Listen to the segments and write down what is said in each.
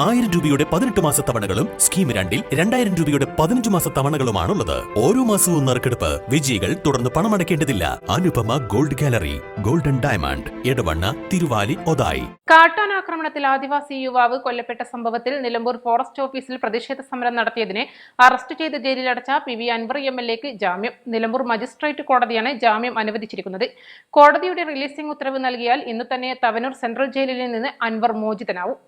1000 രൂപയുടെ 18 മാസ തവണകളും സ്കീം 2-ൽ 2000 രൂപയുടെ 15 മാസ തവണകളുമാണുള്ളത്. ഓരോ മാസവും നറുക്കെടുപ്പ്. വിജയികൾ തുടർന്ന് പണമടയ്ക്കേണ്ടതില്ല. Anupama gold gallery, golden diamond, Edavanna, Thiruvali, Othayi. കാട്ടാനാക്രമണത്തിൽ ആദിവാസി യുവാവ് കൊല്ലപ്പെട്ട സംഭവത്തിൽ നിലമ്പൂർ ഫോറസ്റ്റ് ഓഫീസിൽ പ്രതിഷേധ സമരം നടത്തിയതിനെ അറസ്റ്റ് ചെയ്ത് ജയിലിലടച്ച PV അൻവർ MLAക്ക് ജാമ്യം. നിലമ്പൂർ മജിസ്ട്രേറ്റ് കോടതിയാണ് ജാമ്യം അനുവദിച്ചിരിക്കുന്നത്. കോടതിയുടെ റിലീസിംഗ് ഉത്തരവ് നൽകിയാൽ ഇന്നു തന്നെ തവനൂർ സെൻട്രൽ ജയിലിൽ നിന്ന് അൻവർ മോചിതനാവും.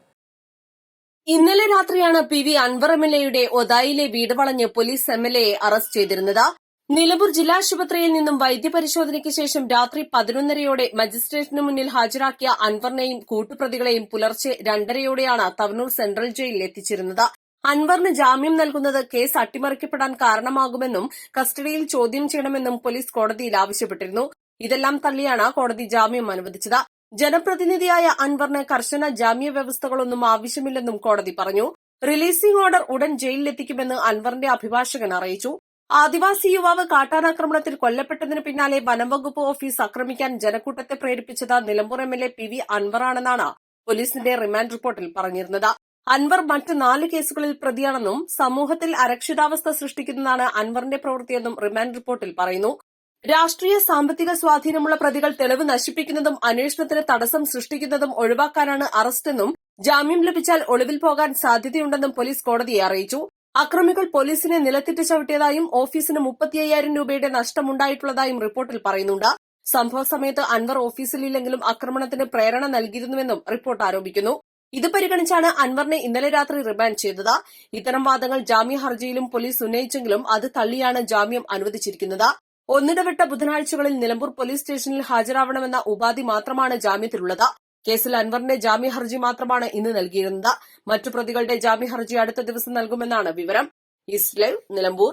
ഇന്നലെ രാത്രിയാണ് PV അൻവർ MLAയുടെ ഒതായിലെ വീട് വളഞ്ഞ് പോലീസ് MLAയെ അറസ്റ്റ് ചെയ്തിരുന്നത്. നിലമ്പൂർ ജില്ലാശുപത്രിയിൽ നിന്നും വൈദ്യപരിശോധനയ്ക്ക് ശേഷം രാത്രി 11:30യോടെ മജിസ്ട്രേറ്റിന് മുന്നിൽ ഹാജരാക്കിയ അൻവറിനെയും കൂട്ടുപ്രതികളെയും പുലർച്ചെ 2:30യോടെയാണ് തവനൂർ സെൻട്രൽ ജയിലിൽ എത്തിച്ചിരുന്നത്. അൻവറിന് ജാമ്യം നൽകുന്നത് കേസ് അട്ടിമറിക്കപ്പെടാൻ കാരണമാകുമെന്നും കസ്റ്റഡിയിൽ ചോദ്യം ചെയ്യണമെന്നും പോലീസ് കോടതിയിൽ ആവശ്യപ്പെട്ടിരുന്നു. ഇതെല്ലാം തള്ളിയാണ് കോടതി ജാമ്യം അനുവദിച്ചത്. ജനപ്രതിനിധിയായ അൻവറിന് കർശന ജാമ്യ വ്യവസ്ഥകളൊന്നും ആവശ്യമില്ലെന്നും കോടതി പറഞ്ഞു. റിലീസിംഗ് ഓർഡർ ഉടൻ ജയിലിലെത്തിക്കുമെന്ന് അൻവറിന്റെ അഭിഭാഷകൻ അറിയിച്ചു. ആദിവാസി യുവാവ് കാട്ടാനാക്രമണത്തിൽ കൊല്ലപ്പെട്ടതിന് പിന്നാലെ വനംവകുപ്പ് ഓഫീസ് ആക്രമിക്കാൻ ജനക്കൂട്ടത്തെ പ്രേരിപ്പിച്ചത് നിലമ്പൂർ MLA PV അൻവറാണെന്നാണ് പോലീസിന്റെ റിമാൻഡ് റിപ്പോർട്ടിൽ പറഞ്ഞിരുന്നത്. അൻവർ മറ്റ് 4 കേസുകളിൽ പ്രതിയാണെന്നും സമൂഹത്തിൽ അരക്ഷിതാവസ്ഥ സൃഷ്ടിക്കുന്നതാണ് അൻവറിന്റെ പ്രവൃത്തിയെന്നും റിമാൻഡ് റിപ്പോർട്ടിൽ പറയുന്നു. രാഷ്ട്രീയ സാമ്പത്തിക സ്വാധീനമുള്ള പ്രതികൾ തെളിവ് നശിപ്പിക്കുന്നതും അന്വേഷണത്തിന് തടസ്സം സൃഷ്ടിക്കുന്നതും ഒഴിവാക്കാനാണ് അറസ്റ്റെന്നും ജാമ്യം ലഭിച്ചാൽ ഒളിവിൽ പോകാൻ സാധ്യതയുണ്ടെന്നും പോലീസ് കോടതിയെ അറിയിച്ചു. അക്രമികൾ പോലീസിനെ നിലത്തിട്ട് ചവിട്ടിയതായും ഓഫീസിന് 35,000 രൂപയുടെ നഷ്ടമുണ്ടായിട്ടുള്ളതായും റിപ്പോർട്ടിൽ പറയുന്നുണ്ട്. സംഭവ സമയത്ത് അൻവർ ഓഫീസിലില്ലെങ്കിലും ആക്രമണത്തിന് പ്രേരണ നൽകിയിരുന്നുവെന്നും റിപ്പോർട്ട് ആരോപിക്കുന്നു. ഇത് പരിഗണിച്ചാണ് അൻവറിനെ ഇന്നലെ രാത്രി റിമാൻഡ് ചെയ്തത്. ഇത്തരം വാദങ്ങൾ ജാമ്യ ഹർജിയിലും പോലീസ് ഉന്നയിച്ചെങ്കിലും അത് തള്ളിയാണ് ജാമ്യം അനുവദിച്ചിരിക്കുന്നത്. ഒന്നിടവിട്ട ബുധനാഴ്ചകളിൽ നിലമ്പൂർ പോലീസ് സ്റ്റേഷനിൽ ഹാജരാവണമെന്ന ഉപാധി മാത്രമാണ് ജാമ്യത്തിലുള്ളത്. കേസിൽ അൻവറിന്റെ ജാമ്യ ഹർജി മാത്രമാണ് ഇന്ന് നൽകിയിരുന്നത്. മറ്റു പ്രതികളുടെ ജാമ്യ ഹർജി അടുത്ത ദിവസം നൽകുമെന്നാണ് വിവരം. East live, Nilambur.